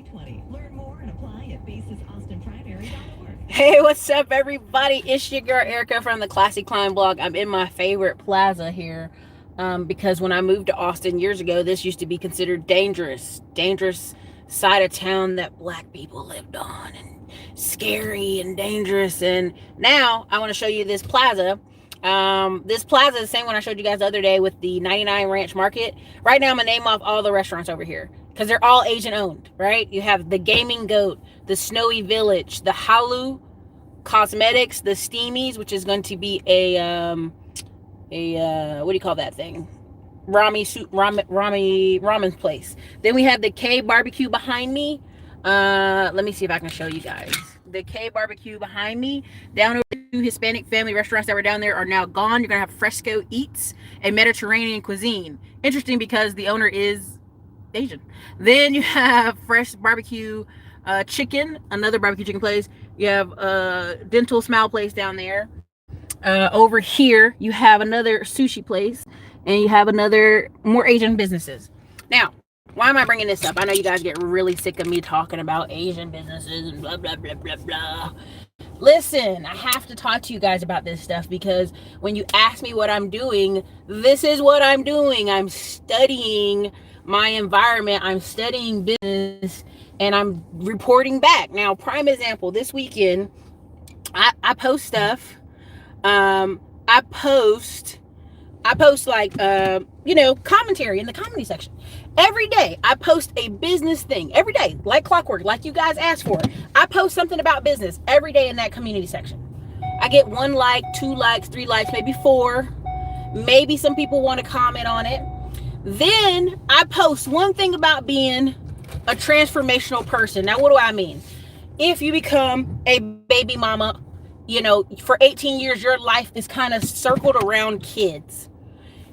2020. Learn more and apply at basesaustinprimary.org. Hey, what's up, everybody? It's your girl Erica from the Classy Climb blog. I'm in my favorite plaza here because when I moved to Austin years ago, this used to be considered dangerous side of town that black people lived on, and scary and dangerous. And now I want to show you this plaza. This plaza is the same one I showed you guys the other day with the 99 Ranch Market. Right now I'm gonna name off all the restaurants over here because they're all Asian owned, right? You have the Gaming Goat, the Snowy Village, the Halu Cosmetics, the Steamies, which is going to be a what do you call that thing? Ramen place. Then we have the K Barbecue behind me. Let me see if I can show you guys. The K Barbecue behind me. Down over two Hispanic family restaurants that were down there are now gone. You're gonna have Fresco Eats, a Mediterranean cuisine. Interesting because the owner is Asian. Then you have Fresh Barbecue Chicken, another barbecue chicken place. You have Dental Smile place down there. Over here you have another sushi place, and you have another more Asian businesses. Now, why am I bringing this up? I know you guys get really sick of me talking about Asian businesses and blah blah blah blah blah. Listen, I have to talk to you guys about this stuff because when you ask me what I'm doing, this is what I'm doing. I'm studying my environment, I'm studying business, and I'm reporting back. Now, prime example, this weekend I post stuff. I post like commentary in the comedy section. Every day I post a business thing. Every day, like clockwork, like you guys asked for. I post something about business every day in that community section. I get 1 like, 2 likes, 3 likes, maybe 4. Maybe some people want to comment on it. Then I post one thing about being a transformational person. Now, what do I mean? If you become a baby mama, for 18 years, your life is kind of circled around kids.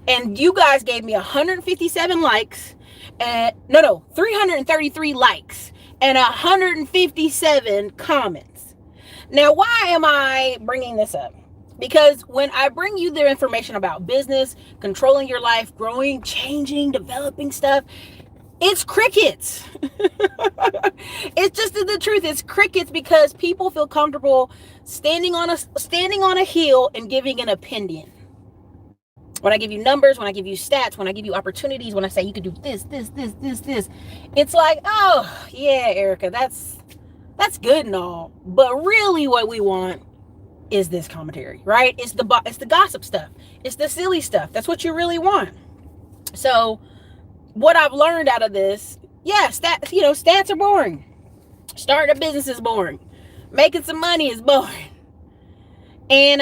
And you guys gave me 157 likes, and 333 likes and 157 comments. Now, why am I bringing this up? Because when I bring you the information about business, controlling your life, growing, changing, developing stuff, it's crickets. It's just the truth. It's crickets because people feel comfortable standing on a hill and giving an opinion. When I give you numbers, when I give you stats, when I give you opportunities, when I say you could do this, it's like, oh yeah, Erica, that's good and all, but really what we want is this commentary, right? It's the gossip stuff. It's the silly stuff. That's what you really want. So what I've learned out of this, stats are boring. Starting a business is boring. Making some money is boring. And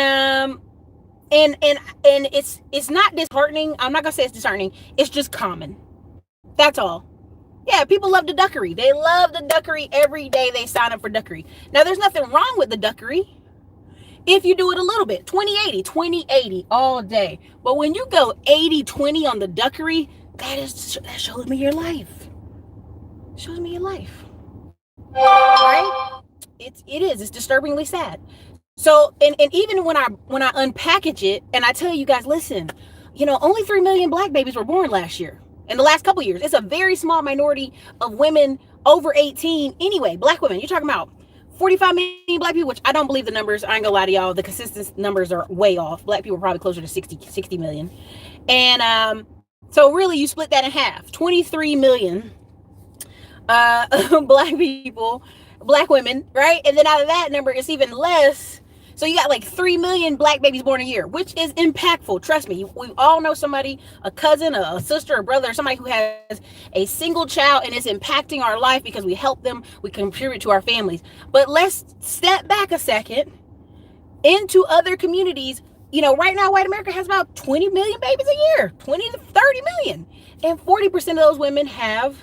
it's not disheartening. I'm not gonna say it's disheartening. It's just common. That's all. Yeah, people love the duckery. They love the duckery every day. They sign up for duckery. Now, there's nothing wrong with the duckery if you do it a little bit. 20-80 all day. But when you go 80-20 on the duckery, that shows me your life. Shows me your life. Right? It is. It's disturbingly sad. So, and even when I unpackage it and I tell you guys, listen, only 3 million black babies were born last year. In the last couple of years, it's a very small minority of women over 18. Anyway, black women, you're talking about 45 million black people, which I don't believe the numbers. I ain't gonna lie to y'all. The consistent numbers are way off. Black people are probably closer to 60 million. And so really you split that in half. 23 million black people, black women, right? And then out of that number, it's even less. So you got like 3 million black babies born a year, which is impactful. Trust me, we all know somebody, a cousin, a sister, a brother, somebody who has a single child and it's impacting our life because we help them, we contribute to our families. But let's step back a second into other communities. Right now, white America has about 20 million babies a year, 20 to 30 million. And 40% of those women have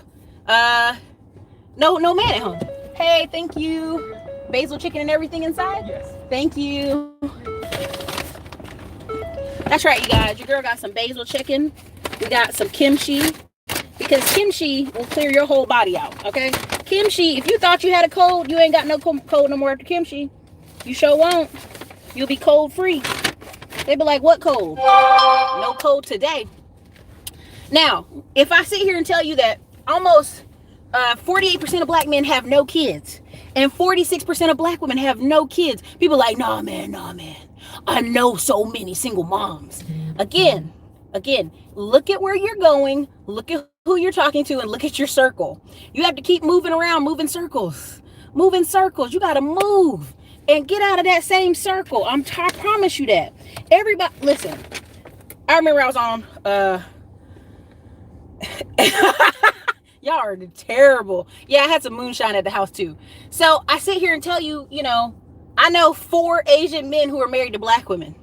no man at home. Hey, thank you. Basil chicken and everything inside? Yes. Thank you. That's right, you guys. Your girl got some basil chicken. We got some kimchi. Because kimchi will clear your whole body out, okay? Kimchi, if you thought you had a cold, you ain't got no cold no more after kimchi. You sure won't. You'll be cold free. They be like, what cold? No cold today. Now, if I sit here and tell you that almost 48% of black men have no kids, and 46% of black women have no kids. People like, nah, man. I know so many single moms. Again, look at where you're going, look at who you're talking to, and look at your circle. You have to keep moving around, moving circles. You got to move and get out of that same circle. I promise you that. Everybody, listen, I remember I was on, y'all are terrible. Yeah, I had some moonshine at the house too. So I sit here and tell you, I know 4 Asian men who are married to black women.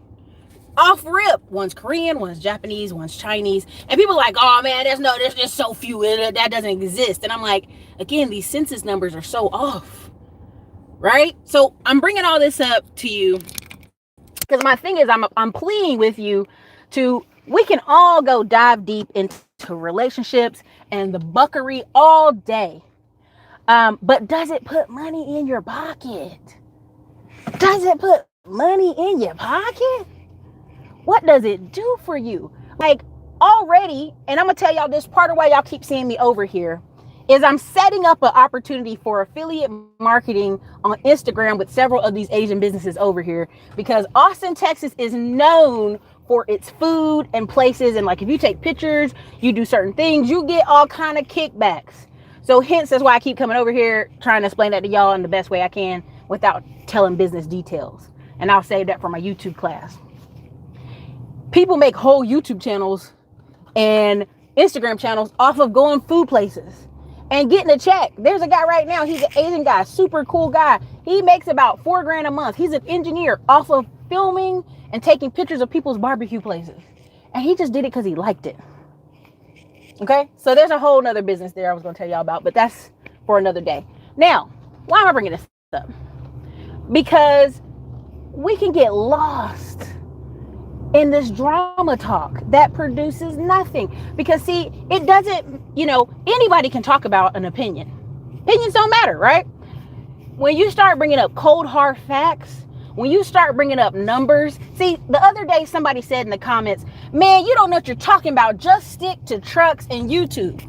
Off rip. One's Korean, one's Japanese, one's Chinese. And people are like, oh man, there's just so few. That doesn't exist. And I'm like, again, these census numbers are so off. Right? So I'm bringing all this up to you because my thing is I'm pleading with you we can all go dive deep into relationships and the buckery all day. But does it put money in your pocket? Does it put money in your pocket? What does it do for you? Like already, and I'm gonna tell y'all this part of why y'all keep seeing me over here is I'm setting up an opportunity for affiliate marketing on Instagram with several of these Asian businesses over here, because Austin, Texas is known for its food and places. And like, if you take pictures, you do certain things, you get all kind of kickbacks. So hence, that's why I keep coming over here trying to explain that to y'all in the best way I can without telling business details. And I'll save that for my YouTube class. People make whole YouTube channels and Instagram channels off of going food places and getting a check. There's a guy right now, he's an Asian guy, super cool guy. He makes about $4,000 a month. He's an engineer off of filming and taking pictures of people's barbecue places. And he just did it because he liked it. Okay, so there's a whole nother business there I was going to tell y'all about, but that's for another day. Now, why am I bringing this up? Because we can get lost in this drama talk that produces nothing. Because see, it doesn't, anybody can talk about an opinion. Opinions don't matter, right? When you start bringing up cold hard facts, when you start bringing up numbers, see, the other day somebody said in the comments, man, you don't know what you're talking about. Just stick to trucks and YouTube.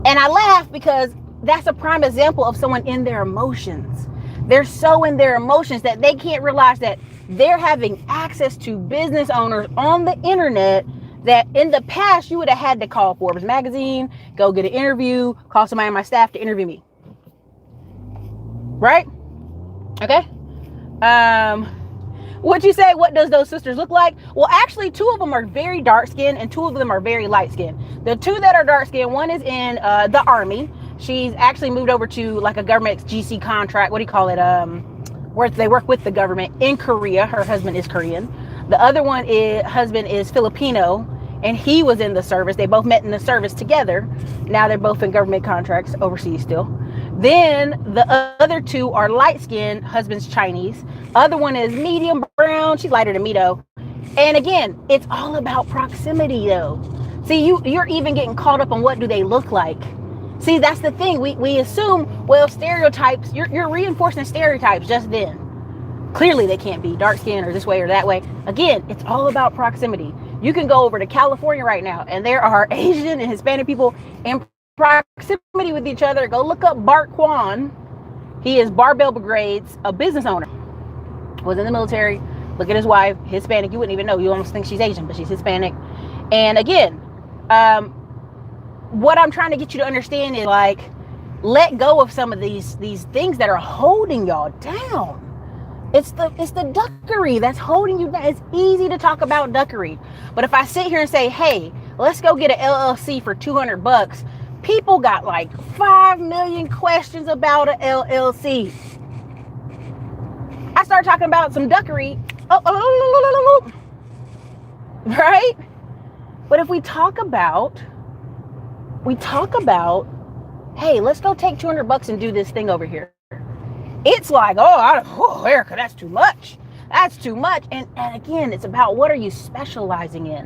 And I laugh because that's a prime example of someone in their emotions. They're so in their emotions that they can't realize that they're having access to business owners on the internet that in the past you would have had to call Forbes magazine, go get an interview, call somebody on my staff to interview me. Right? Okay. What'd you say? What does those sisters look like? Well, actually, 2 of them are very dark skinned and 2 of them are very light skinned. The 2 that are dark skinned, one is in the Army. She's actually moved over to like a government GC contract. What do you call it? Where they work with the government in Korea. Her husband is Korean. The other husband is Filipino, and he was in the service. They both met in the service together. Now they're both in government contracts overseas still. Then the other 2 are light skinned. Husband's Chinese. Other one is medium brown. She's lighter than me though. And again, it's all about proximity though. See, you're even getting caught up on what do they look like. See, that's the thing. We assume, well, stereotypes, you're reinforcing stereotypes just then. Clearly they can't be dark skin or this way or that way. Again, it's all about proximity. You can go over to California right now and there are Asian and Hispanic people in proximity with each other. Go look up Bart Kwan. He is Barbell Brigades, a business owner. Was in the military. Look at his wife, Hispanic. You wouldn't even know. You almost think she's Asian, but she's Hispanic. And again, what I'm trying to get you to understand is like, let go of some of these things that are holding y'all down. It's the duckery that's holding you down. It's easy to talk about duckery, but if I sit here and say, hey, let's go get an LLC for $200, people got like 5 million questions about an LLC. I start talking about some duckery, right? But if we talk about, hey, let's go take $200 and do this thing over here. It's like, Erica, that's too much. That's too much. And again, it's about what are you specializing in?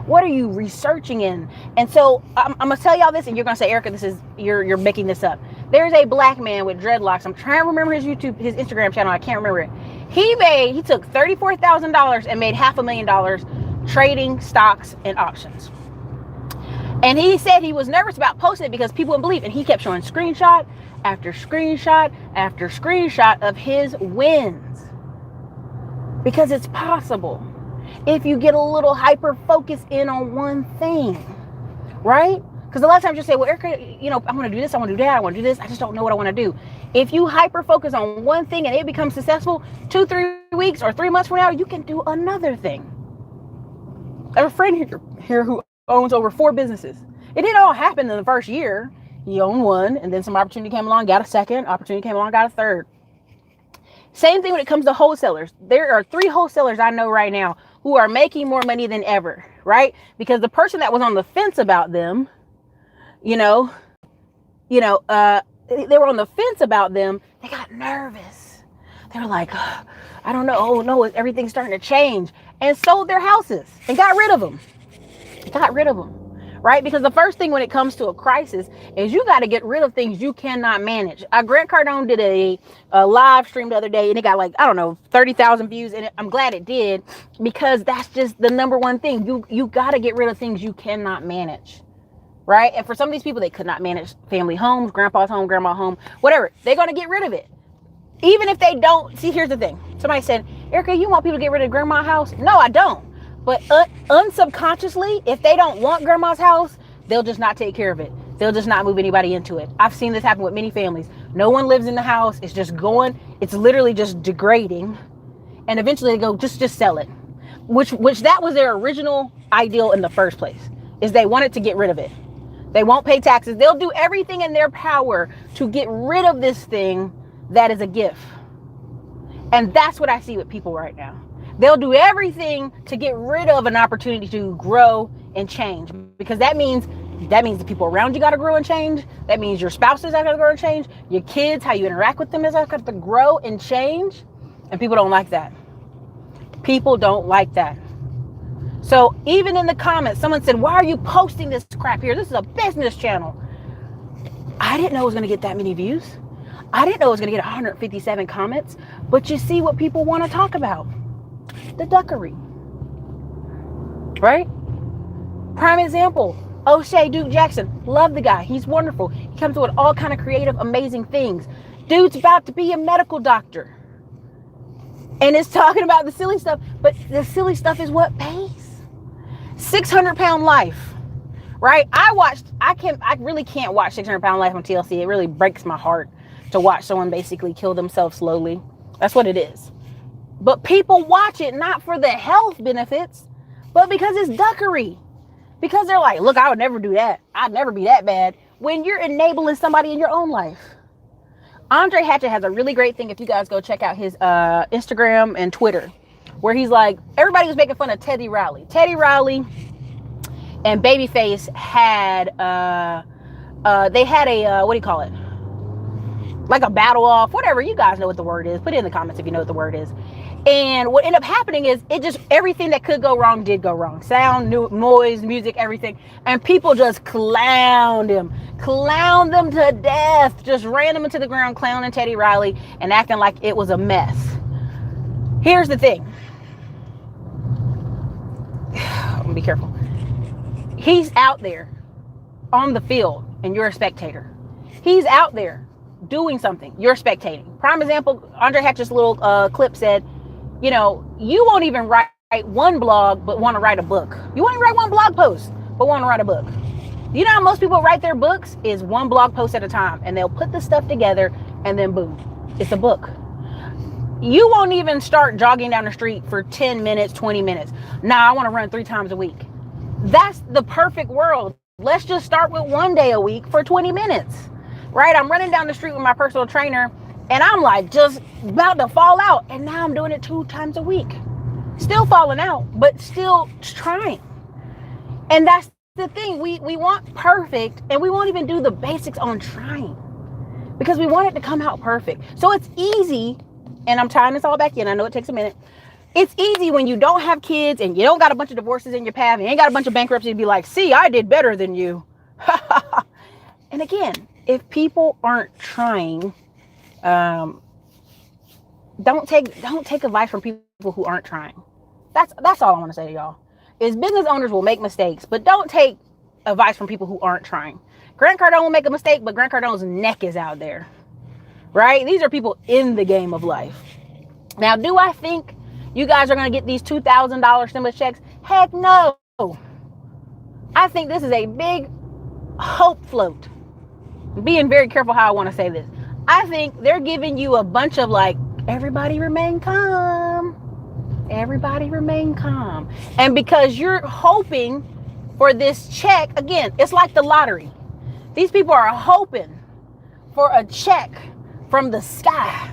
What are you researching in? And so I'm gonna tell y'all this, and you're gonna say, Erica, you're making this up. There's a black man with dreadlocks. I'm trying to remember his Instagram channel. I can't remember it. He took $34,000 and made $500,000 trading stocks and options. And he said he was nervous about posting it because people wouldn't believe. And he kept showing screenshot after screenshot after screenshot of his wins. Because it's possible. If you get a little hyper focused in on one thing, right? Because a lot of times you say, well, Erica, you know, I want to do this, I want to do that, I want to do this, I just don't know what I want to do. If you hyper focus on one thing and it becomes successful, 2-3 weeks or 3 months from now, you can do another thing. I have a friend here who owns over 4 businesses. It didn't all happen in the first year. He owned one, and then some opportunity came along, got a second, opportunity came along, got a third. Same thing when it comes to wholesalers. There are 3 wholesalers I know right now who are making more money than ever, right? Because the person that was on the fence about them, they were on the fence about them. They got nervous. They were like, I don't know. Oh no, everything's starting to change, and sold their houses and got rid of them. Right? Because the first thing when it comes to a crisis is you got to get rid of things you cannot manage. Grant Cardone did a live stream the other day, and it got 30,000 views, and I'm glad it did, because that's just the number one thing. You got to get rid of things you cannot manage, right? And for some of these people, they could not manage family homes, grandpa's home, grandma's home, whatever. They're going to get rid of it. Even if they don't. See, here's the thing. Somebody said, Erica, you want people to get rid of grandma's house? No, I don't. But unsubconsciously, if they don't want grandma's house, they'll just not take care of it. They'll just not move anybody into it. I've seen this happen with many families. No one lives in the house. It's just going. It's literally just degrading. And eventually they go, just sell it. Which that was their original ideal in the first place, is they wanted to get rid of it. They won't pay taxes. They'll do everything in their power to get rid of this thing that is a gift. And that's what I see with people right now. They'll do everything to get rid of an opportunity to grow and change, because that means the people around you got to grow and change. That means your spouses have got to grow and change. Your kids, how you interact with them, has got to grow and change. And people don't like that. People don't like that. So even in the comments, someone said, why are you posting this crap here? This is a business channel. I didn't know it was going to get that many views. I didn't know it was going to get 157 comments. But you see what people want to talk about. The duckery, right? Prime example, O'Shea Duke Jackson. Love the guy. He's wonderful. He comes with all kind of creative, amazing things. Dude's about to be a medical doctor, and it's talking about the silly stuff, but the silly stuff is what pays. 600-pound life, right? I really can't watch 600-pound life on TLC. It really breaks my heart to watch someone basically kill themselves slowly. That's what it is. But people watch it not for the health benefits, but because it's duckery. Because they're like, look, I would never do that. I'd never be that bad. When you're enabling somebody in your own life. Andre Hatchett has a really great thing, if you guys go check out his Instagram and Twitter, where he's like, everybody was making fun of Teddy Riley. Teddy Riley and Babyface had, they had a, what do you call it? Like a battle off, whatever. You guys know what the word is. Put it in the comments if you know what the word is. And what ended up happening is everything that could go wrong did go wrong. Sound, noise, music, everything. And people just clowned them to death. Just ran them into the ground, clowning Teddy Riley and acting like it was a mess. Here's the thing. I'm gonna be careful. He's out there on the field and you're a spectator. He's out there doing something, you're spectating. Prime example, Andre Hatchett's little clip said, you won't even write one blog but want to write a book. You won't even write one blog post but want to write a book. You know how most people write their books is one blog post at a time, and they'll put the stuff together and then boom, it's a book. You won't even start jogging down the street for 10 minutes, 20 minutes. Nah, I want to run 3 times a week. That's the perfect world. Let's just start with 1 day a week for 20 minutes. Right? I'm running down the street with my personal trainer and I'm like just about to fall out. And now I'm doing it 2 times a week. Still falling out, but still trying. And that's the thing. We want perfect, and we won't even do the basics on trying because we want it to come out perfect. So it's easy, and I'm tying this all back in. I know it takes a minute. It's easy when you don't have kids and you don't got a bunch of divorces in your path and you ain't got a bunch of bankruptcy to be like, see, I did better than you. And again, if people aren't trying, don't take advice from people who aren't trying. That's all I want to say to y'all. Is business owners will make mistakes, but don't take advice from people who aren't trying. Grant Cardone will make a mistake, but Grant Cardone's neck is out there, right? These are people in the game of life. Now, do I think you guys are going to get these $2,000 stimulus checks? Heck no. I think this is a big hope float. I'm being very careful how I want to say this. I think they're giving you a bunch of like, everybody remain calm. Everybody remain calm. And because you're hoping for this check, again, it's like the lottery. These people are hoping for a check from the sky.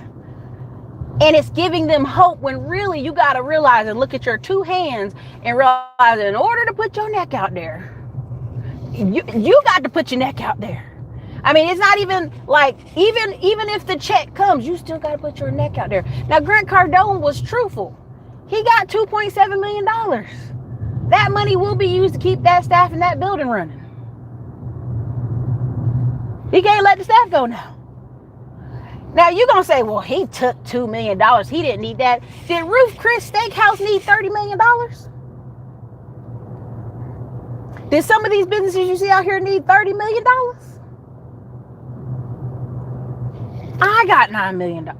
And it's giving them hope when really you got to realize and look at your two hands and realize that in order to put your neck out there, you got to put your neck out there. I mean, it's not even like, even if the check comes, you still got to put your neck out there. Now, Grant Cardone was truthful. He got $2.7 million. That money will be used to keep that staff in that building running. He can't let the staff go now. Now, you're going to say, well, he took $2 million. He didn't need that. Did Ruth Chris Steakhouse need $30 million? Did some of these businesses you see out here need $30 million? I got $9,000,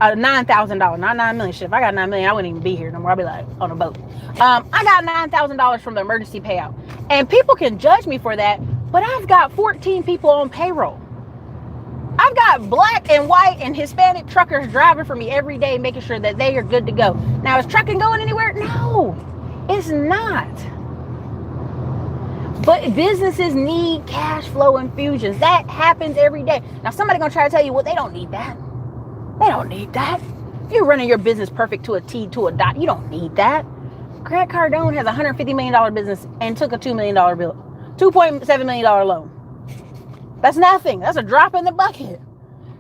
not $9 million. Shit, if I got $9 million, I wouldn't even be here no more. I'd be like on a boat. I got $9,000 from the emergency payout, and people can judge me for that, but I've got 14 people on payroll. I've got black and white and Hispanic truckers driving for me every day, making sure that they are good to go. Now, is trucking going anywhere? No, it's not. But businesses need cash flow infusions. That happens every day. Now, somebody gonna try to tell you, well, they don't need that. They don't need that. If you're running your business perfect to a T, to a dot, you don't need that. Grant Cardone has a $150 million business and took a $2 million bill, $2.7 million loan. That's nothing. That's a drop in the bucket.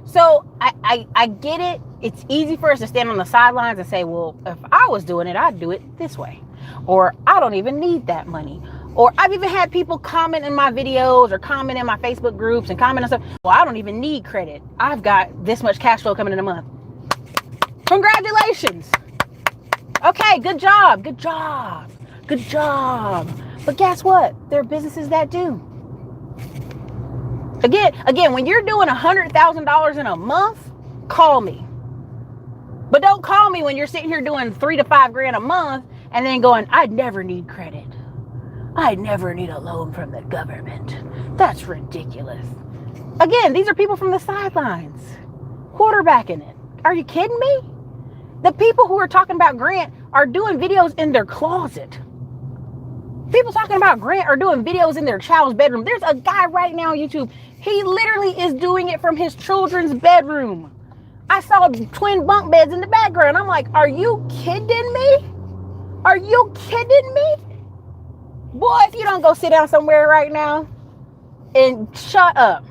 So I get it. It's easy for us to stand on the sidelines and say, well, if I was doing it, I'd do it this way. Or I don't even need that money. Or I've even had people comment in my videos or comment in my Facebook groups and comment on stuff. Well, I don't even need credit. I've got this much cash flow coming in a month. Congratulations. Okay, good job. Good job. Good job. But guess what? There are businesses that do. Again, when you're doing $100,000 in a month, call me. But don't call me when you're sitting here doing $3 to $5 grand a month and then going, I'd never need credit. I never need a loan from the government. That's ridiculous. Again, these are people from the sidelines, quarterbacking it. Are you kidding me? The people who are talking about Grant are doing videos in their closet. People talking about Grant are doing videos in their child's bedroom. There's a guy right now on YouTube. He literally is doing it from his children's bedroom. I saw twin bunk beds in the background. I'm like, are you kidding me? Are you kidding me? Boy, if you don't go sit down somewhere right now and shut up,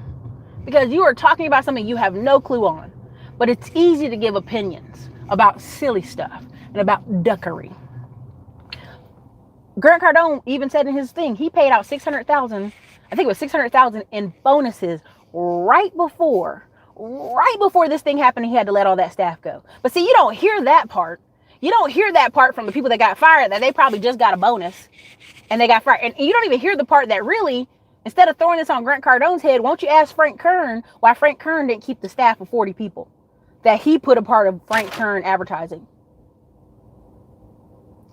because you are talking about something you have no clue on. But it's easy to give opinions about silly stuff and about duckery. Grant Cardone even said in his thing, he paid out $600,000, I think it was $600,000 in bonuses right before this thing happened. He had to let all that staff go. But see, you don't hear that part. You don't hear that part from the people that got fired, that they probably just got a bonus and they got fired. And you don't even hear the part that really, instead of throwing this on Grant Cardone's head, won't you ask Frank Kern why Frank Kern didn't keep the staff of 40 people that he put a part of Frank Kern advertising?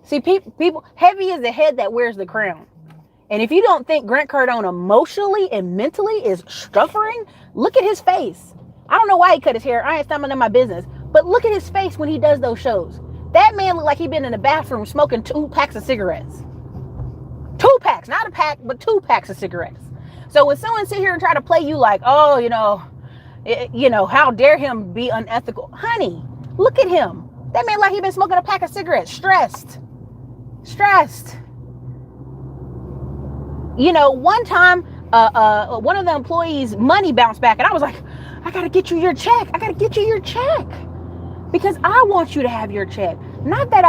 See, people, heavy is the head that wears the crown. And if you don't think Grant Cardone emotionally and mentally is suffering, look at his face. I don't know why he cut his hair. I ain't stumbling in my business. But look at his face when he does those shows. That man looked like he'd been in the bathroom smoking 2 packs of cigarettes. 2 packs, not a pack, but 2 packs of cigarettes. So when someone sit here and try to play you like, oh, how dare him be unethical? Honey, look at him. That man like he been smoking a pack of cigarettes, stressed. One time, one of the employees' money bounced back, and I was like, I gotta get you your check. Because I want you to have your check. Not that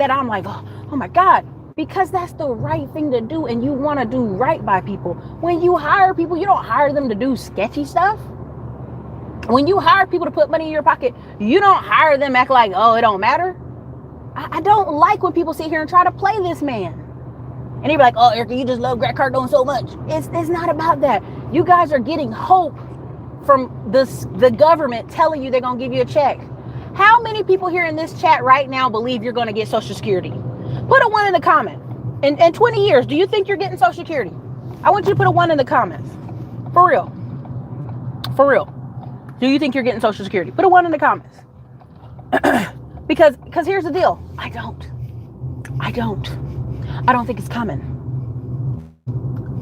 I'm like, oh my God, because that's the right thing to do, and you want to do right by people. When you hire people, you don't hire them to do sketchy stuff. When you hire people to put money in your pocket, you don't hire them act like, oh, it don't matter. I don't like when people sit here and try to play this man. And you're like, oh, Erica, you just love Grant Cardone so much. It's not about that. You guys are getting hope from the government telling you they're going to give you a check. How many people here in this chat right now believe you're going to get Social Security? Put a 1 in the comment. In 20 years, do you think you're getting Social Security? I want you to put a 1 in the comments. For real. For real. Do you think you're getting Social Security? Put a 1 in the comments. Because here's the deal. I don't think it's coming.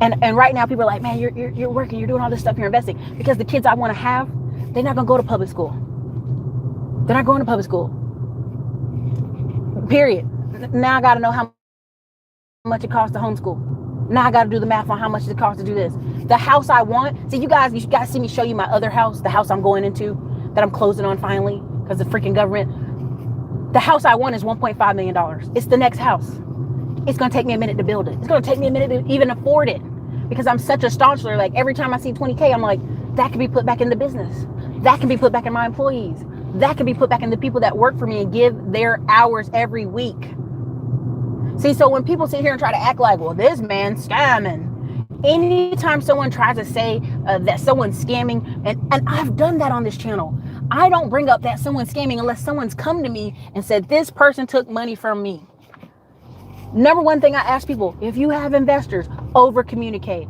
And right now people are like, man, you're working, you're doing all this stuff, you're investing. Because the kids I want to have, they're not gonna go to public school. They're not going to public school. Period. Now I gotta know how much it costs to homeschool. Now I gotta do the math on how much it costs to do this. The house I want, see you guys see me show you my other house, the house I'm going into, that I'm closing on finally, because the freaking government. The house I want is $1.5 million. It's the next house. It's going to take me a minute to build it. It's going to take me a minute to even afford it, because I'm such a staunchler. Like every time I see 20K, I'm like, that can be put back in the business. That can be put back in my employees. That can be put back in the people that work for me and give their hours every week. See, so when people sit here and try to act like, well, this man's scamming. Anytime someone tries to say that someone's scamming, and I've done that on this channel, I don't bring up that someone's scamming unless someone's come to me and said, this person took money from me. Number one thing I ask people, if you have investors, over communicate.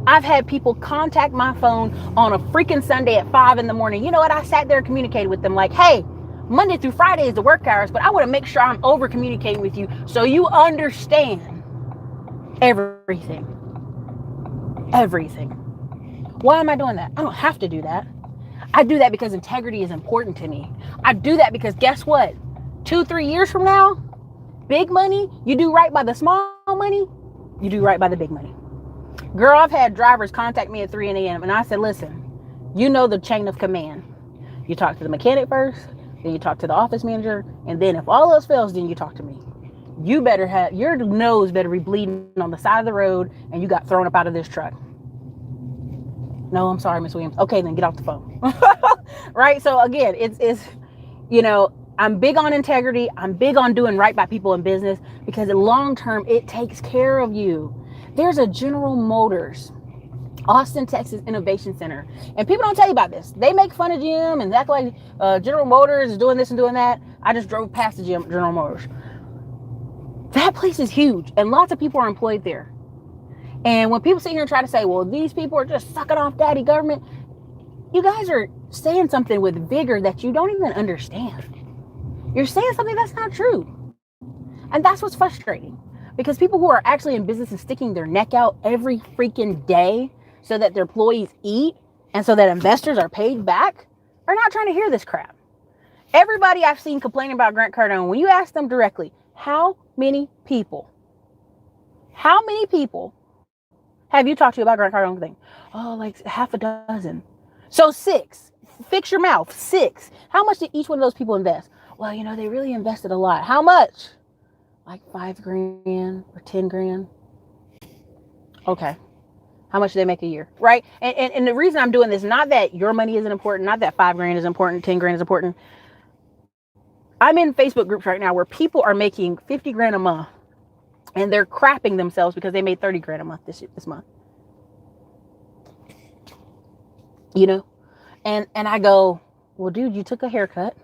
I've had people contact my phone on a freaking Sunday at 5 in the morning. You know what? I sat there and communicated with them like, hey, Monday through Friday is the work hours, but I want to make sure I'm over communicating with you so you understand everything. Everything. Why am I doing that? I don't have to do that. I do that because integrity is important to me. I do that because guess what? 2-3 years from now, big money, you do right by the small money, you do right by the big money. Girl, I've had drivers contact me at 3 a.m. and I said, listen, you know the chain of command. You talk to the mechanic first, then you talk to the office manager, and then if all else fails, then you talk to me. You better have, your nose better be bleeding on the side of the road and you got thrown up out of this truck. No, I'm sorry, Miss Williams. Okay, then get off the phone. Right? So again, it's, you know, I'm big on integrity. I'm big on doing right by people in business because in long term, it takes care of you. There's a General Motors, Austin, Texas Innovation Center. And people don't tell you about this. They make fun of Jim and act like General Motors is doing this and doing that. I just drove past the General Motors. That place is huge and lots of people are employed there. And when people sit here and try to say, well, these people are just sucking off daddy government, you guys are saying something with vigor that you don't even understand. You're saying something that's not true. And that's what's frustrating. Because people who are actually in business and sticking their neck out every freaking day so that their employees eat and so that investors are paid back are not trying to hear this crap. Everybody I've seen complaining about Grant Cardone, when you ask them directly, how many people have you talked to about Grant Cardone thing? Oh, like half a dozen. So 6. Fix your mouth. 6. How much did each one of those people invest? Well, you know, they really invested a lot. How much? Like $5,000 or $10,000. Okay. How much do they make a year? Right? And the reason I'm doing this, not that your money isn't important, not that $5,000 is important, $10,000 is important. I'm in Facebook groups right now where people are making $50,000 a month and they're crapping themselves because they made $30,000 a month this month. You know? And I go, well, dude, you took a haircut.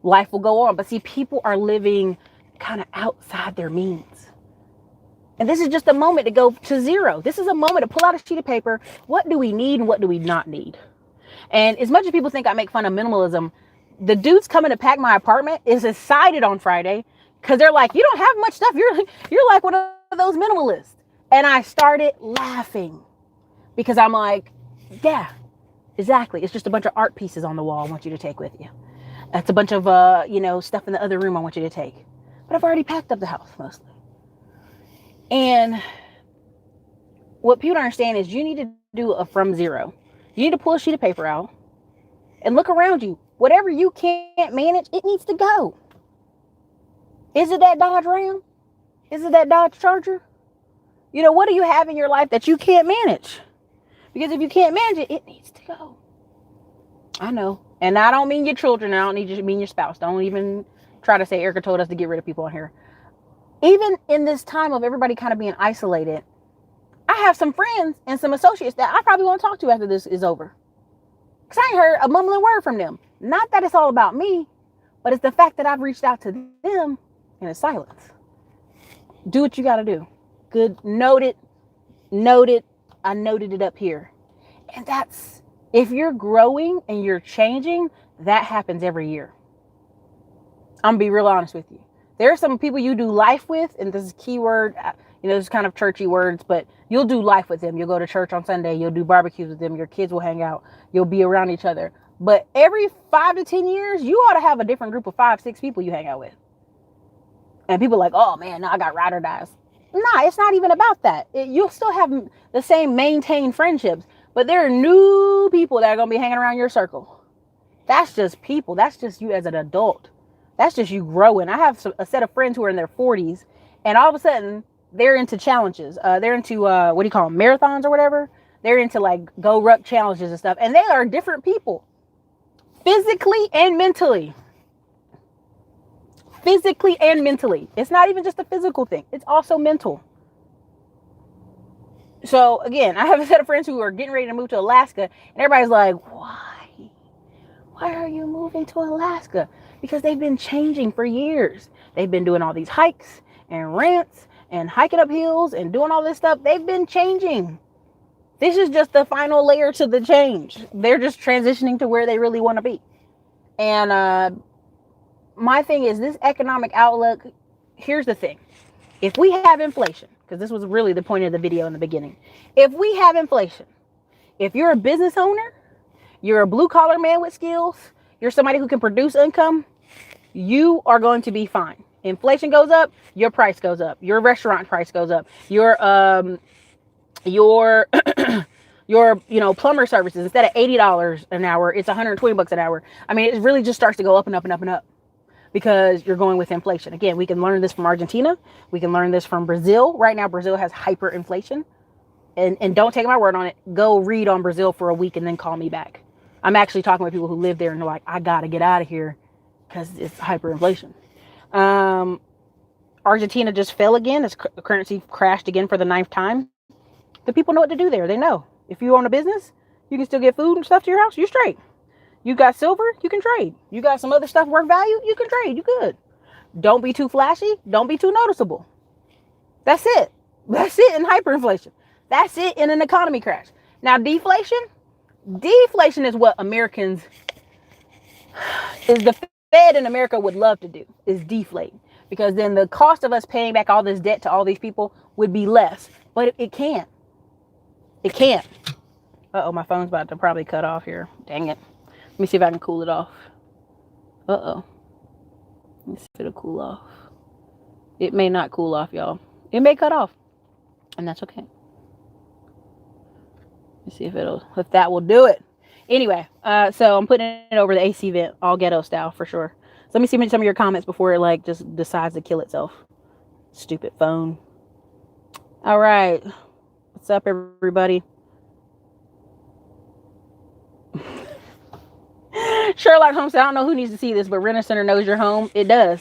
Life will go on. But see, people are living kind of outside their means. And this is just a moment to go to zero. This is a moment to pull out a sheet of paper. What do we need and what do we not need? And as much as people think I make fun of minimalism, the dudes coming to pack my apartment is excited on Friday because they're like, you don't have much stuff. You're like one of those minimalists. And I started laughing because I'm like, yeah, exactly. It's just a bunch of art pieces on the wall I want you to take with you. That's a bunch of, stuff in the other room I want you to take. But I've already packed up the house mostly. And what people don't understand is you need to do a from zero. You need to pull a sheet of paper out and look around you. Whatever you can't manage, it needs to go. Is it that Dodge Ram? Is it that Dodge Charger? You know, what do you have in your life that you can't manage? Because if you can't manage it, it needs to go. I know. And I don't mean your children. I don't need you to mean your spouse. Don't even try to say Erica told us to get rid of people on here. Even in this time of everybody kind of being isolated, I have some friends and some associates that I probably won't talk to after this is over. Because I ain't heard a mumbling word from them. Not that it's all about me, but it's the fact that I've reached out to them in a silence. Do what you got to do. Good. Noted. I noted it up here. And that's, if you're growing and you're changing, that happens every year. I'm going to be real honest with you. There are some people you do life with, and this is keyword, this is kind of churchy words, but you'll do life with them. You'll go to church on Sunday. You'll do barbecues with them. Your kids will hang out. You'll be around each other. But every 5 to 10 years, you ought to have a different group of 5, 6 people you hang out with. And people are like, oh man, no, I got ride or dies. Nah, it's not even about that. You'll still have the same maintained friendships, but there are new people that are going to be hanging around your circle. That's just people. That's just you as an adult. That's just you growing. I have a set of friends who are in their 40s, and all of a sudden they're into challenges. They're into, what do you call them? Marathons or whatever. They're into like go ruck challenges and stuff. And they are different people, physically and mentally. Physically and mentally. It's not even just a physical thing. It's also mental. So again, I have a set of friends who are getting ready to move to Alaska, and everybody's like, why? Why are you moving to Alaska? Because they've been changing for years. They've been doing all these hikes and rants and hiking up hills and doing all this stuff. They've been changing. This is just the final layer to the change. They're just transitioning to where they really want to be. And my thing is this economic outlook. Here's the thing. If we have inflation, because this was really the point of the video in the beginning. If we have inflation, if you're a business owner, you're a blue collar man with skills, you're somebody who can produce income, you are going to be fine. Inflation goes up, your price goes up. Your restaurant price goes up. Your plumber services, instead of $80 an hour, it's $120 an hour. I mean, it really just starts to go up and up and up and up because you're going with inflation. Again, we can learn this from Argentina. We can learn this from Brazil. Right now, Brazil has hyperinflation. And don't take my word on it. Go read on Brazil for a week and then call me back. I'm actually talking with people who live there and they're like, I got to get out of here because it's hyperinflation. Argentina just fell again. Its currency crashed again for the 9th time. The people know what to do there. They know. If you own a business, you can still get food and stuff to your house. You're straight. You got silver, you can trade. You got some other stuff worth value, you can trade. You good. Don't be too flashy. Don't be too noticeable. That's it. That's it in hyperinflation. That's it in an economy crash. Now, deflation is what Americans, is the Fed in America would love to do, is deflate. Because then the cost of us paying back all this debt to all these people would be less. But it can't. It can't. Uh-oh, my phone's about to probably cut off here. Dang it. Let me see if I can cool it off. Uh-oh. Let me see if it'll cool off. It may not cool off, y'all. It may cut off. And that's okay. Let's see if that will do it. Anyway, so I'm putting it over the AC vent, all ghetto style for sure. So let me see some of your comments before it just decides to kill itself. Stupid phone. All right. What's up, everybody? Sherlock Holmes said, I don't know who needs to see this, but Renter Center knows your home. It does.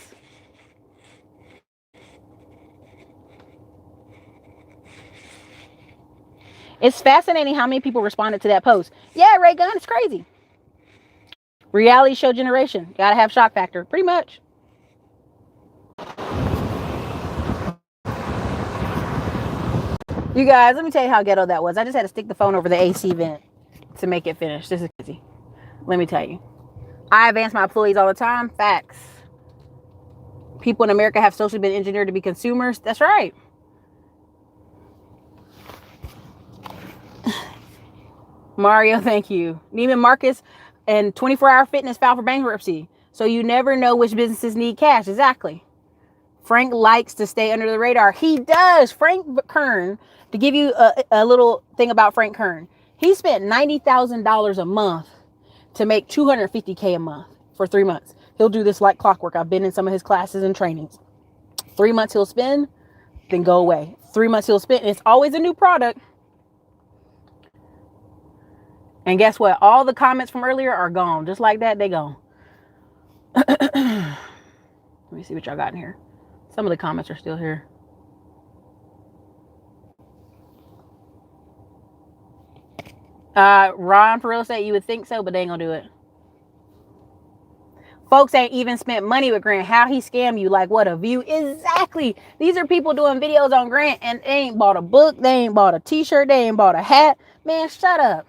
It's fascinating how many people responded to that post. Yeah, Ray Gunn, it's crazy. Reality show generation. Gotta have shock factor. Pretty much. You guys, let me tell you how ghetto that was. I just had to stick the phone over the AC vent to make it finish. This is crazy. Let me tell you. I advance my employees all the time. Facts. People in America have socially been engineered to be consumers. That's right. Mario, thank you. Neiman Marcus and 24-hour fitness filed for bankruptcy. So you never know which businesses need cash. Exactly. Frank likes to stay under the radar. He does. Frank Kern, to give you a little thing about Frank Kern, he spent $90,000 a month to make $250K a month for 3 months. He'll do this like clockwork. I've been in some of his classes and trainings. 3 months he'll spend, then go away. 3 months he'll spend, and it's always a new product. And guess what? All the comments from earlier are gone. Just like that, they gone. Let me see what y'all got in here. Some of the comments are still here. Ron, for real estate, you would think so, but they ain't gonna do it. Folks ain't even spent money with Grant. How he scam you? Like, what, a view? Exactly. These are people doing videos on Grant and they ain't bought a book, they ain't bought a t-shirt, they ain't bought a hat. Man, shut up.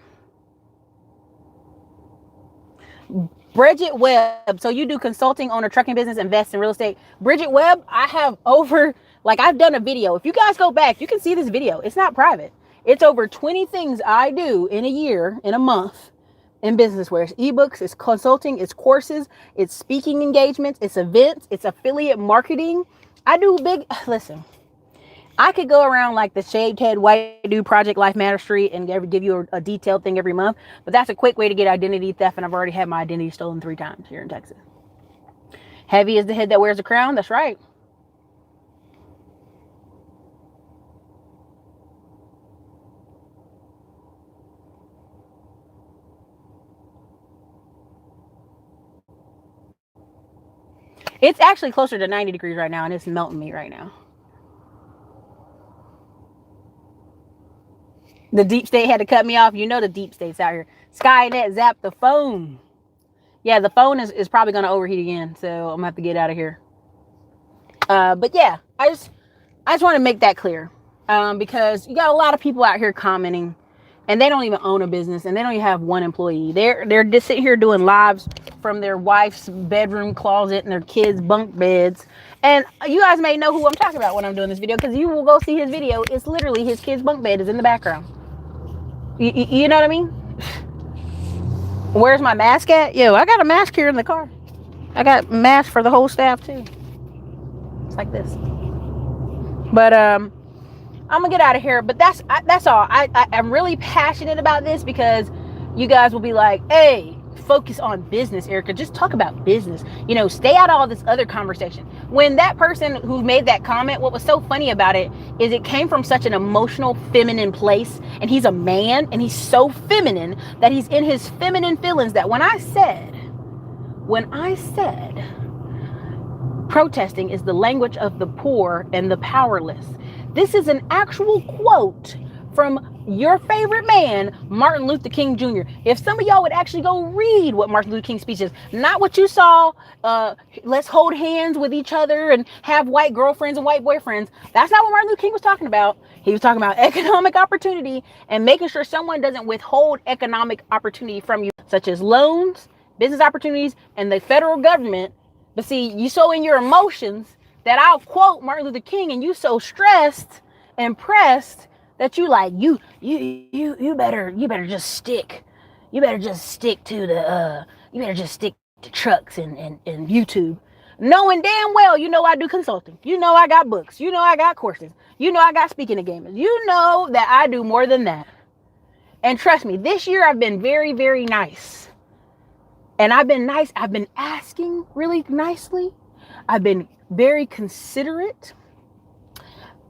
Bridget Webb. So you do consulting, own a trucking business, invest in real estate. Bridget Webb, I have over, like, I've done a video. If you guys go back, you can see this video. It's not private. It's over 20 things I do in a year, in a month, in business, where it's ebooks, it's consulting, it's courses, it's speaking engagements, it's events, it's affiliate marketing. I do big, listen, I could go around like the shaved head white dude Project Life Matter Street and give you a detailed thing every month, but that's a quick way to get identity theft, and I've already had my identity stolen 3 times here in Texas. Heavy is the head that wears the crown. That's right. It's actually closer to 90 degrees right now, and it's melting me right now. The deep state had to cut me off. You know the deep state's out here. Skynet zapped the phone. Yeah, the phone is probably going to overheat again, so I'm going to have to get out of here. But yeah, I just want to make that clear, because you got a lot of people out here commenting, and they don't even own a business, and they don't even have one employee. They're just sitting here doing lives from their wife's bedroom closet and their kids' bunk beds. And you guys may know who I'm talking about when I'm doing this video, because you will go see his video. It's literally his kid's bunk bed is in the background. You know what I mean? Where's my mask at? Yo, I got a mask here in the car. I got masks for the whole staff too. It's like this. But I'm gonna get out of here. But that's all. I'm really passionate about this, because you guys will be like, hey, focus on business, Erica. Just talk about business. You know, stay out of all this other conversation. When that person who made that comment, what was so funny about it is it came from such an emotional, feminine place. And he's a man, and he's so feminine that he's in his feminine feelings, that when I said protesting is the language of the poor and the powerless, this is an actual quote from your favorite man, Martin Luther King Jr. If some of y'all would actually go read what Martin Luther King's speech is, not what you saw, let's hold hands with each other and have white girlfriends and white boyfriends. That's not what Martin Luther King was talking about. He was talking about economic opportunity and making sure someone doesn't withhold economic opportunity from you, such as loans, business opportunities, and the federal government. But see, you so in your emotions that I'll quote Martin Luther King, and you so stressed and pressed that you like, you better just stick. You better just stick to the trucks and YouTube. Knowing damn well, you know I do consulting. You know I got books. You know I got courses. You know I got speaking engagements. You know that I do more than that. And trust me, this year I've been very, very nice. And I've been nice. I've been asking really nicely. I've been very considerate.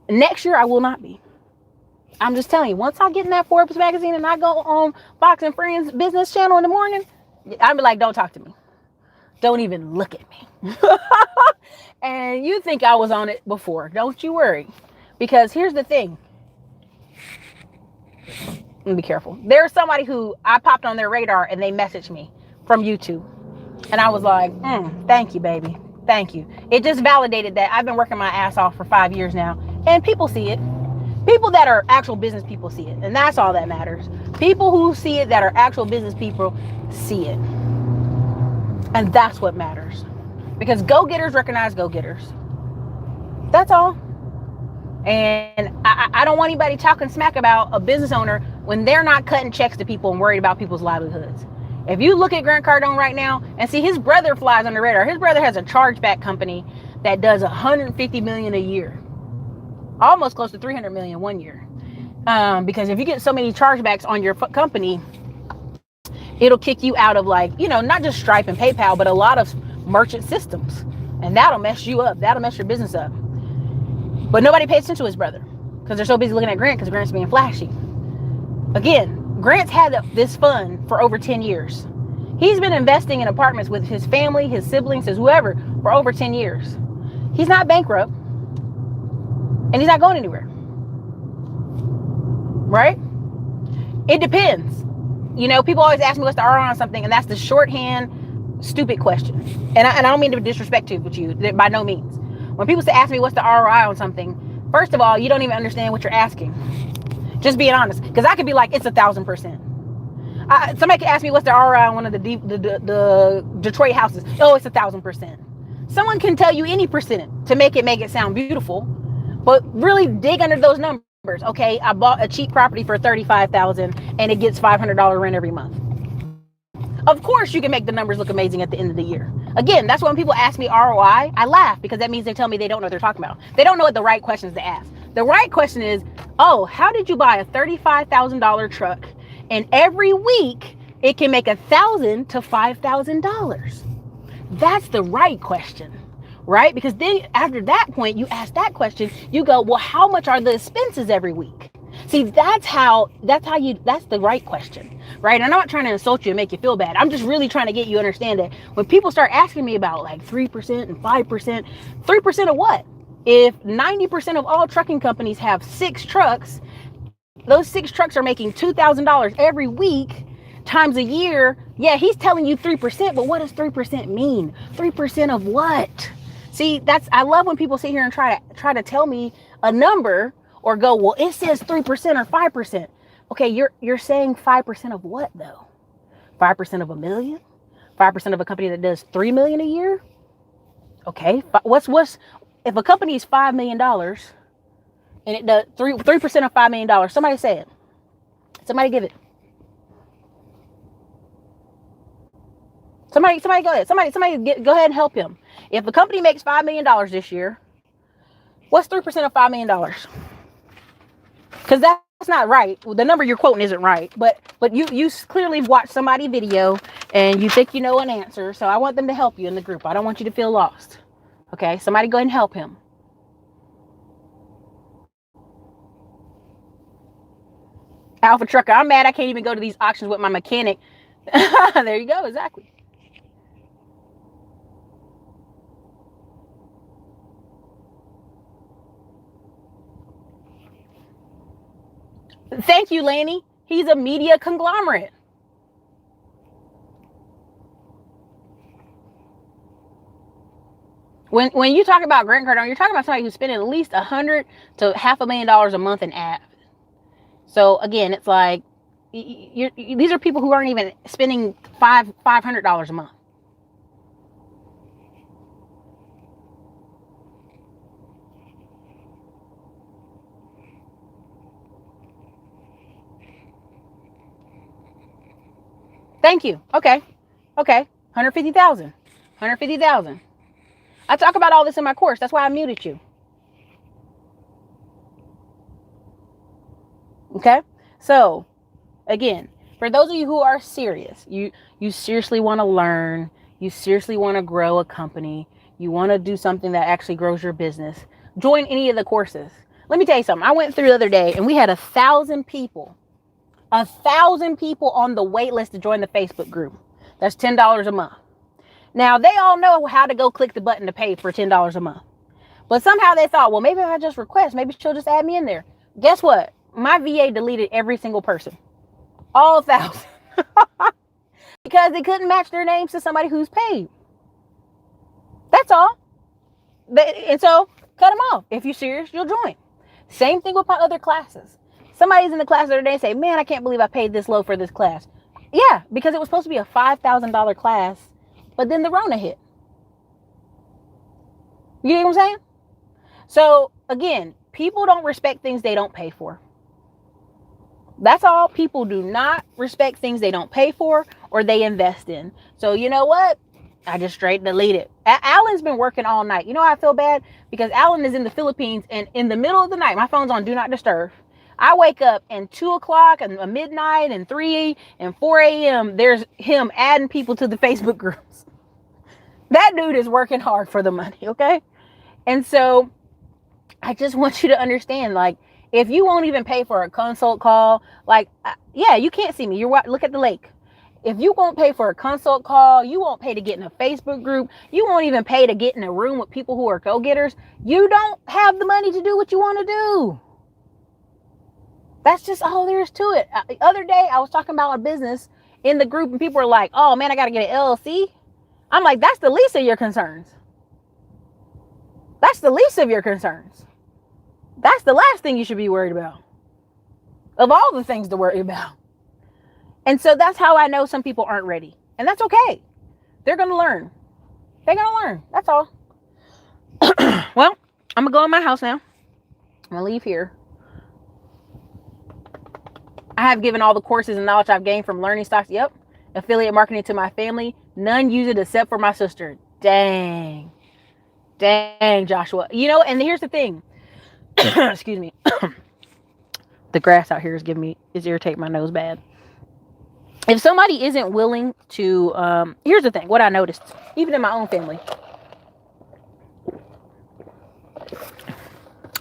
Next year I will not be. I'm just telling you, once I get in that Forbes magazine and I go on Fox and Friends business channel in the morning, I'll be like, don't talk to me. Don't even look at me. And you think I was on it before. Don't you worry. Because here's the thing. Let me be careful. There's somebody who I popped on their radar and they messaged me from YouTube. And I was like, thank you, baby. Thank you. It just validated that I've been working my ass off for 5 years now. And people see it. People that are actual business people see it. And that's all that matters. People who see it that are actual business people see it. And that's what matters. Because go-getters recognize go-getters. That's all. And I don't want anybody talking smack about a business owner when they're not cutting checks to people and worried about people's livelihoods. If you look at Grant Cardone right now and see his brother flies on the radar. His brother has a chargeback company that does $150 million a year. Almost close to $300 million 1 year. Because if you get so many chargebacks on your company, it'll kick you out of, like, you know, not just Stripe and PayPal, but a lot of merchant systems. And that'll mess you up. That'll mess your business up. But nobody pays attention to his brother because they're so busy looking at Grant because Grant's being flashy. Again, Grant's had this fund for over 10 years. He's been investing in apartments with his family, his siblings, his whoever for over 10 years. He's not bankrupt. and he's not going anywhere, right? It depends. You know, people always ask me what's the ROI on something, and that's the shorthand, stupid question. And I don't mean to disrespect you, with you, by no means. When people ask me what's the ROI on something, first of all, you don't even understand what you're asking. Just being honest, because I could be like, it's 1,000%. Somebody could ask me what's the ROI on one of the Detroit houses. Oh, it's 1,000%. Someone can tell you any percent to make it sound beautiful, but really dig under those numbers. Okay, I bought a cheap property for $35,000 and it gets $500 rent every month. Of course, you can make the numbers look amazing at the end of the year. Again, that's when people ask me ROI, I laugh, because that means they tell me they don't know what they're talking about. They don't know what the right questions to ask. The right question is, oh, how did you buy a $35,000 truck and every week it can make $1,000 to $5,000? That's the right question, right? Because then after that point, you ask that question, you go, well, how much are the expenses every week? See, that's the right question, right? I'm not trying to insult you and make you feel bad. I'm just really trying to get you to understand that when people start asking me about like 3% and 5%, 3% of what? If 90% of all trucking companies have 6 trucks, those 6 trucks are making $2,000 every week times a year. Yeah, he's telling you 3%, but what does 3% mean? 3% of what? See, I love when people sit here and try to tell me a number or go, well, it says 3% or 5%. Okay, you're saying 5% of what though? 5% of $1 million? 5% of a company that does $3 million a year? Okay, what's if a company is $5 million and it does 3% of $5 million? Somebody say it. Somebody give it. Somebody go ahead. Somebody go ahead and help him. If a company makes $5 million this year, what's 3% of $5 million? Because that's not right. The number you're quoting isn't right. But you clearly watched somebody's video and you think you know an answer. So I want them to help you in the group. I don't want you to feel lost. Okay, somebody go ahead and help him. Alpha Trucker, I'm mad I can't even go to these auctions with my mechanic. There you go, exactly. Thank you, Lanny. He's a media conglomerate. When you talk about Grant Cardone, you're talking about somebody who's spending at least $100,000 to $500,000 a month in ads. So again, it's like these are people who aren't even spending $500 a month. Thank you. Okay. 150,000. 150,000. I talk about all this in my course. That's why I muted you. Okay. So again, for those of you who are serious, you seriously want to learn, you seriously want to grow a company, you want to do something that actually grows your business, join any of the courses. Let me tell you something. I went through the other day and we had 1,000 people. 1,000 people on the wait list to join the Facebook group. That's $10 a month. Now, they all know how to go click the button to pay for $10 a month. But somehow they thought, well, maybe if I just request, maybe she'll just add me in there. Guess what? My VA deleted every single person. All 1,000. Because they couldn't match their names to somebody who's paid. That's all. And so, cut them off. If you're serious, you'll join. Same thing with my other classes. Somebody's in the class the other day and say, man, I can't believe I paid this low for this class. Yeah, because it was supposed to be a $5,000 class, but then the Rona hit. You know what I'm saying? So again, people don't respect things they don't pay for. That's all. People do not respect things they don't pay for or they invest in. So you know what? I just straight delete it. Alan's been working all night. You know I feel bad? Because Alan is in the Philippines and in the middle of the night, my phone's on Do Not Disturb. I wake up and 2 o'clock and midnight and 3 and 4 a.m. There's him adding people to the Facebook groups. That dude is working hard for the money, okay? And so I just want you to understand, like, if you won't even pay for a consult call, like, yeah, you can't see me. Look at the lake. If you won't pay for a consult call, you won't pay to get in a Facebook group, you won't even pay to get in a room with people who are go-getters, you don't have the money to do what you want to do. That's just all there is to it. The other day, I was talking about a business in the group and people were like, oh man, I got to get an LLC. I'm like, that's the least of your concerns. That's the least of your concerns. That's the last thing you should be worried about. Of all the things to worry about. And so that's how I know some people aren't ready. And that's okay. They're going to learn. They're going to learn. That's all. Well, I'm going to go in my house now. I'm going to leave here. I have given all the courses and knowledge I've gained from learning stocks. Yep. Affiliate marketing to my family. None use it except for my sister. Dang. Dang, Joshua. You know, and here's the thing. Excuse me. The grass out here is irritating my nose bad. If somebody isn't willing to, here's the thing, what I noticed, even in my own family,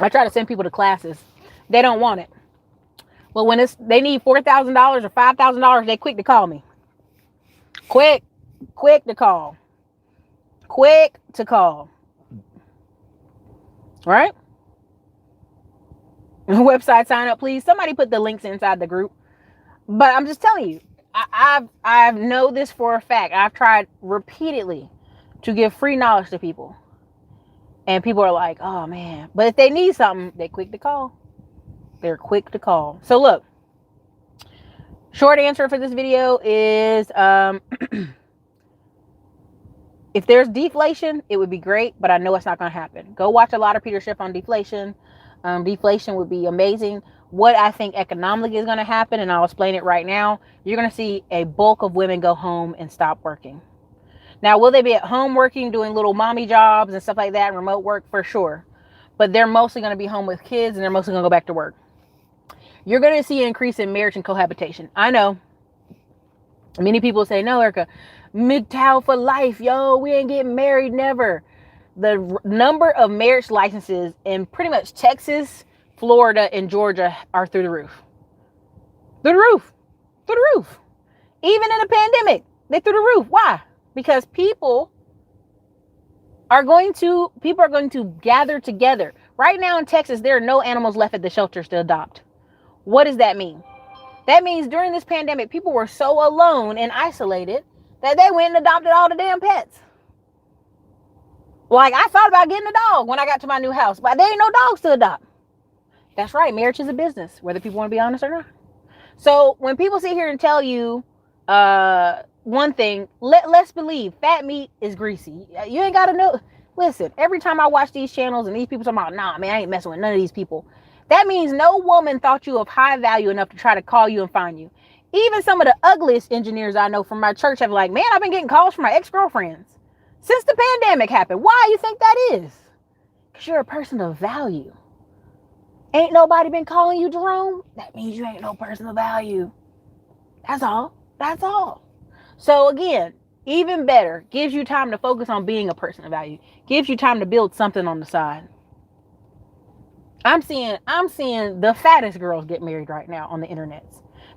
I try to send people to classes. They don't want it. Well, when they need $4,000 or $5,000, they quick to call me. Quick to call. Quick to call. All right? Website sign up, please. Somebody put the links inside the group. But I'm just telling you, I know this for a fact. I've tried repeatedly to give free knowledge to people. And people are like, oh man. But if they need something, they're quick to call. They're quick to call. So look, short answer for this video is, if there's deflation, it would be great, but I know it's not going to happen. Go watch a lot of Peter Schiff on deflation. Deflation would be amazing. What I think economically is going to happen, and I'll explain it right now, you're going to see a bulk of women go home and stop working. Now, will they be at home working, doing little mommy jobs and stuff like that, remote work? For sure. But they're mostly going to be home with kids, and they're mostly going to go back to work. You're going to see an increase in marriage and cohabitation. I know. Many people say, no, Erica, MGTOW for life. Yo, we ain't getting married, never. The number of marriage licenses in pretty much Texas, Florida, and Georgia are through the roof. Through the roof. Through the roof. Even in a pandemic, they're through the roof. Why? Because people are going to gather together. Right now in Texas, there are no animals left at the shelters to adopt. What does that mean? That means during this pandemic, people were so alone and isolated that they went and adopted all the damn pets. Like, I thought about getting a dog when I got to my new house, but there ain't no dogs to adopt. That's right. Marriage is a business, whether people want to be honest or not. So when people sit here and tell you one thing, let's believe fat meat is greasy. You ain't got to know. Listen, every time I watch these channels and these people talking about, nah, man, I ain't messing with none of these people. That means no woman thought you of high value enough to try to call you and find you. Even some of the ugliest engineers I know from my church have like, man, I've been getting calls from my ex-girlfriends since the pandemic happened. Why do you think that is? Because you're a person of value. Ain't nobody been calling you Jerome? That means you ain't no person of value. That's all. That's all. So again, even better, gives you time to focus on being a person of value. Gives you time to build something on the side. I'm seeing the fattest girls get married right now on the internet.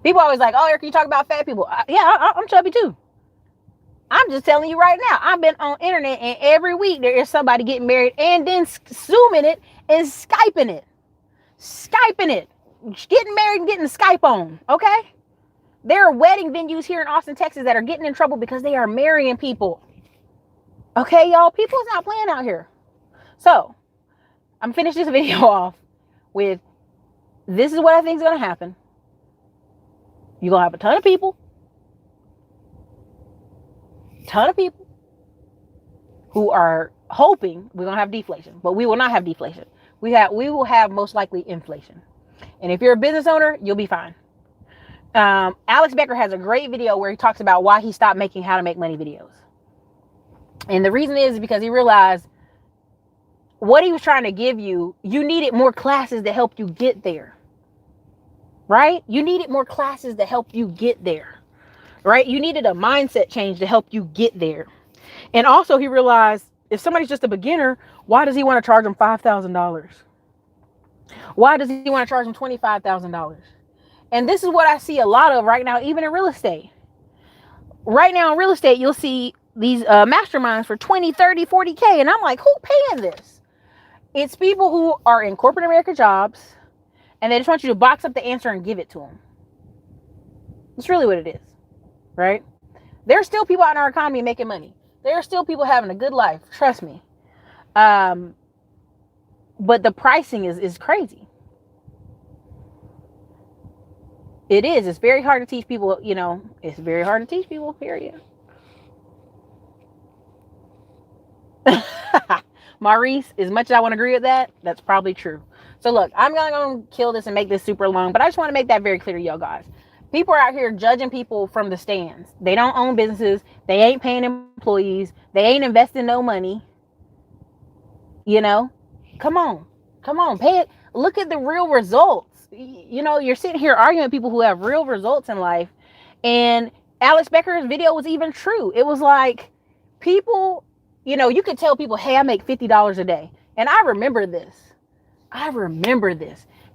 People always like, oh, Erica, you talk about fat people. I'm chubby too. I'm just telling you right now. I've been on internet and every week there is somebody getting married and then Zooming it and Skyping it. Getting married and getting the Skype on. Okay? There are wedding venues here in Austin, Texas that are getting in trouble because they are marrying people. Okay, y'all? People is not playing out here. So, I'm going to finish this video off with, this is what I think is going to happen. You're going to have a ton of people who are hoping we're going to have deflation, but we will not have deflation. We will have most likely inflation. And if you're a business owner, you'll be fine. Alex Becker has a great video where he talks about why he stopped making how to make money videos. And the reason is because he realized what he was trying to give you, you needed more classes to help you get there. Right? You needed more classes to help you get there. Right? You needed a mindset change to help you get there. And also he realized if somebody's just a beginner, why does he want to charge them $5,000? Why does he want to charge them $25,000? And this is what I see a lot of right now, even in real estate. right now in real estate, you'll see these masterminds for 20, 30, 40K. And I'm like, who paying this? It's people who are in corporate America jobs, and they just want you to box up the answer and give it to them. That's really what it is, right? There's still people out in our economy making money. There are still people having a good life. Trust me. But the pricing is crazy. It is. It's very hard to teach people, it's very hard to teach people, period. Maurice, as much as I want to agree with that, that's probably true. So look, I'm not going to kill this and make this super long, but I just want to make that very clear to y'all guys. People are out here judging people from the stands. They don't own businesses. They ain't paying employees. They ain't investing no money. Come on, pay it. Look at the real results. You're sitting here arguing with people who have real results in life. And Alex Becker's video was even true. It was like people, you could tell people, hey, I make $50 a day. And I remember this.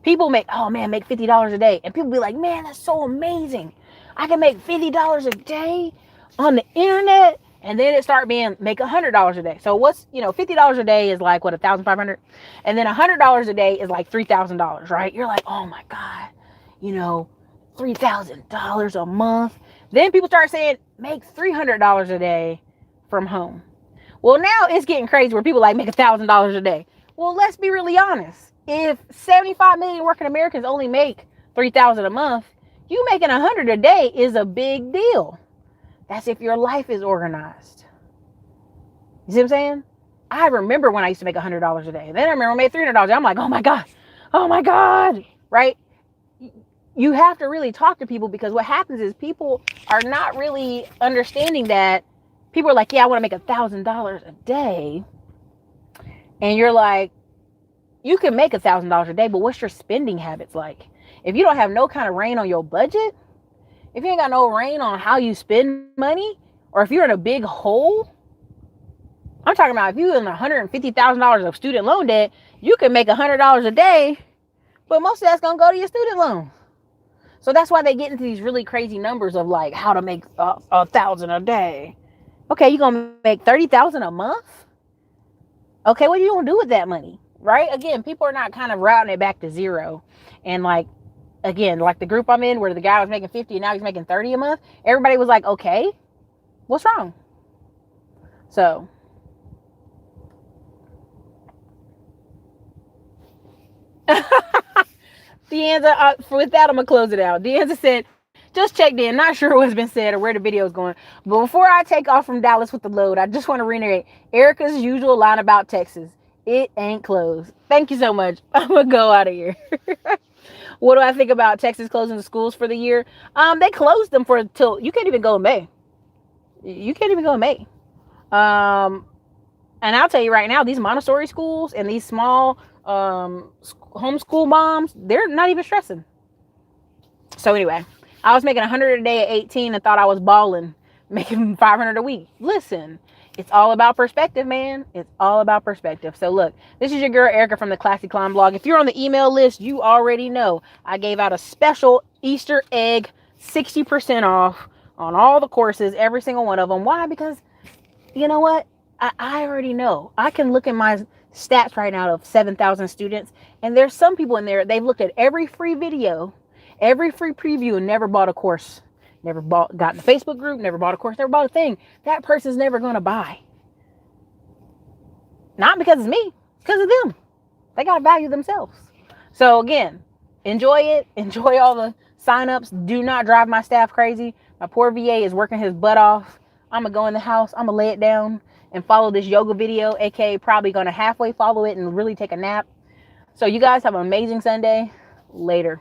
People make $50 a day. And people be like, man, that's so amazing. I can make $50 a day on the internet. And then it started being make $100 a day. So what's, $50 a day is like, what, $1,500? And then $100 a day is like $3,000, right? You're like, oh my God, $3,000 a month. Then people start saying, make $300 a day from home. Well, now it's getting crazy where people like make $1,000 a day. Well, let's be really honest. If 75 million working Americans only make $3,000 a month, you making $100 a day is a big deal. That's if your life is organized. You see what I'm saying? I remember when I used to make $100 a day. Then I remember I made $300 a day. I'm like, oh my God, right? You have to really talk to people, because what happens is people are not really understanding that. People are like, yeah, I want to make $1,000 a day. And you're like, you can make $1,000 a day, but what's your spending habits like? If you don't have no kind of rein on your budget, if you ain't got no rein on how you spend money, or if you're in a big hole, I'm talking about if you're in $150,000 of student loan debt, you can make $100 a day, but most of that's going to go to your student loan. So that's why they get into these really crazy numbers of like how to make $1,000 a day. Okay, you're going to make $30,000 a month? Okay, what are you going to do with that money? Right? Again, people are not kind of routing it back to zero. And like, again, like the group I'm in where the guy was making 50 and now he's making 30 a month. Everybody was like, okay, what's wrong? So Deanza, with that, I'm going to close it out. Deanza said, just checked in. Not sure what's been said or where the video is going. But before I take off from Dallas with the load, I just want to reiterate Erica's usual line about Texas. It ain't closed. Thank you so much. I'm going to go out of here. What do I think about Texas closing the schools for the year? They closed them till you can't even go in May. You can't even go in May. And I'll tell you right now, these Montessori schools and these small homeschool moms, they're not even stressing. So anyway, I was making $100 a day at 18 and thought I was balling, making $500 a week. Listen, it's all about perspective, man. It's all about perspective. So look, this is your girl Erica from the Classy Climb blog. If you're on the email list, you already know I gave out a special Easter egg 60% off on all the courses, every single one of them. Why? Because you know what? I already know. I can look at my stats right now of 7,000 students, and there's some people in there, they've looked at every free video, every free preview, and never bought a course. Never got in the Facebook group, never bought a course, never bought a thing. That person's never going to buy. Not because it's me, because of them. They got to value themselves. So again, enjoy it. Enjoy all the signups. Do not drive my staff crazy. My poor VA is working his butt off. I'm going to go in the house. I'm going to lay it down and follow this yoga video, aka probably going to halfway follow it and really take a nap. So you guys have an amazing Sunday. Later.